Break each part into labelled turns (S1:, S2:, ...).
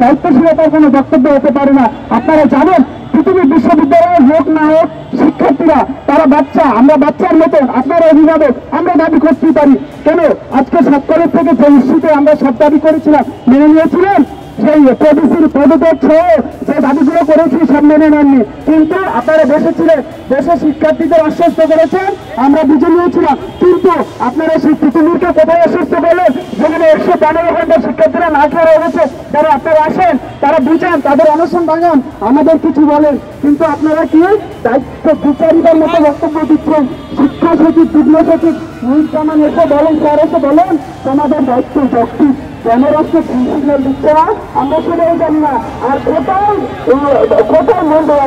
S1: দায়িত্বশীলতার কোনো বক্তব্য হতে পারে না। আপনারা জানেন পৃথিবীর বিশ্ববিদ্যালয়ের হোক না হোক শিক্ষার্থীরা তারা বাচ্চা, আমরা বাচ্চার মতন, আপনারা অভিভাবক, আমরা দাবি করতেই পারি। কেন আজকে সব কলেজ থেকে যে ইস্যুতে আমরা সব দাবি করেছিলাম মেনে নিয়েছিলেন, সেই পলিসির পদত্যাগ সহ যে দাবিগুলো করেছি সব মেনে নেননি। কিন্তু আপনারা বসেছিলেন, দেশে শিক্ষার্থীদের আশ্বস্ত করেছেন, আমরা বুঝে নিয়েছিলাম। কিন্তু আপনারা সেই পৃথিবীকে কোথায় আশ্বস্ত করলেন যেখানে 115 ঘন্টা শিক্ষার্থীরা না খেয়ে রয়ে গেছে? যারা আপনারা আসেন তারা বুঝান, তাদের অনশন ভাঙান, আমাদের কিছু বলেন, কিন্তু আপনারা কি দায়িত্ব বিচারিতার মতো বক্তব্য দিচ্ছেন? শিক্ষা সচিব, যুগ্ম সচিব নীলকামান এসে বলেন, স্যার এসে বলেন তোমাদের দায়িত্ব যৌক্তিক, কেন রাষ্ট্র প্রিন্সিপাল দিচ্ছে না আমরা সেটাই জানি না। আর কোথায়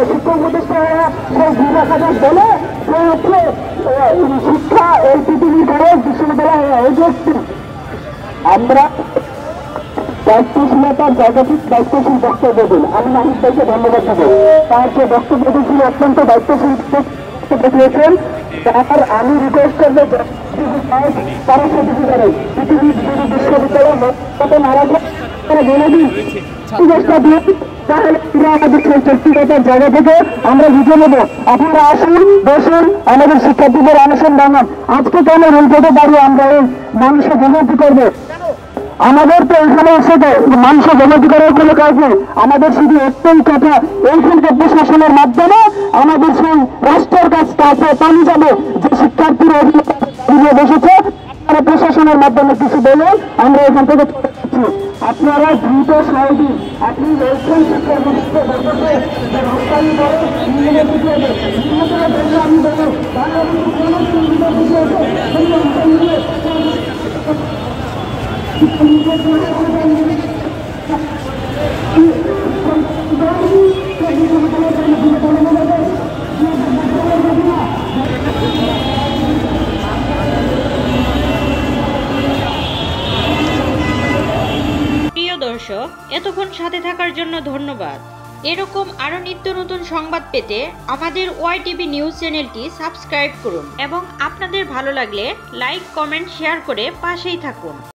S1: শিক্ষক প্রতিষ্ঠানেরা সেই 2,000 বলে সে হচ্ছে শিক্ষা এই পৃথিবীর বড় বিশ্ববিদ্যালয় হয়ে যাচ্ছে। আমরা দায়িত্বশীলতার জায়গাটিক দায়িত্বশীল বক্তব্য দিন। আমি নাহিদ ভাইকে ধন্যবাদ দেবো, তার যে বক্তব্যটি ছিল অত্যন্ত দায়িত্বশীল বক্তব্য দিয়েছেন। তার আমি রিকোয়েস্ট করবো তারা সেটুকু করে পৃথিবীর যদি বিশ্ববিদ্যালয় মতো নারা তারা বলে দিন চেষ্টা দিন, তাহলে আমাদের সেই ব্যক্তিগতার জায়গা থেকে আমরা বুঝে নেবো। আপনারা আসুন, বসুন, আমাদের শিক্ষার্থীদের অনশন ভাঙান। আজকে কেন রেলপথে দাঁড়িয়ে আমরা এই মানুষের ভোগান্তি করবো? আমাদের তো এখানে এসে মানুষের ভোগান্তি করার কোনো কাজ নেই। আমাদের শুধু একটাই কথা, এইখানকার প্রশাসনের মাধ্যমে আমাদের সেই রাষ্ট্রের কাছে পানি যাবে যে শিক্ষার্থীরা অভিযোগ বসেছে, আপনারা প্রশাসনের মাধ্যমে কিছু বলুন, আমরা এখান থেকে চলে যাচ্ছি। আপনারা দ্রুত সহযোগী, আপনি বলছেন শিক্ষা প্রতিষ্ঠা বসেছে যে রাস্তায় বলে আমি বলবো
S2: প্রিয় দর্শক, এতক্ষণ সাথে থাকার জন্য ধন্যবাদ। এরকম আরো নিত্য নতুন সংবাদ পেতে আমাদের ওয়াইটিভি নিউজ চ্যানেলটি সাবস্ক্রাইব করুন এবং আপনাদের ভালো লাগলে লাইক, কমেন্ট, শেয়ার করে পাশেই থাকুন।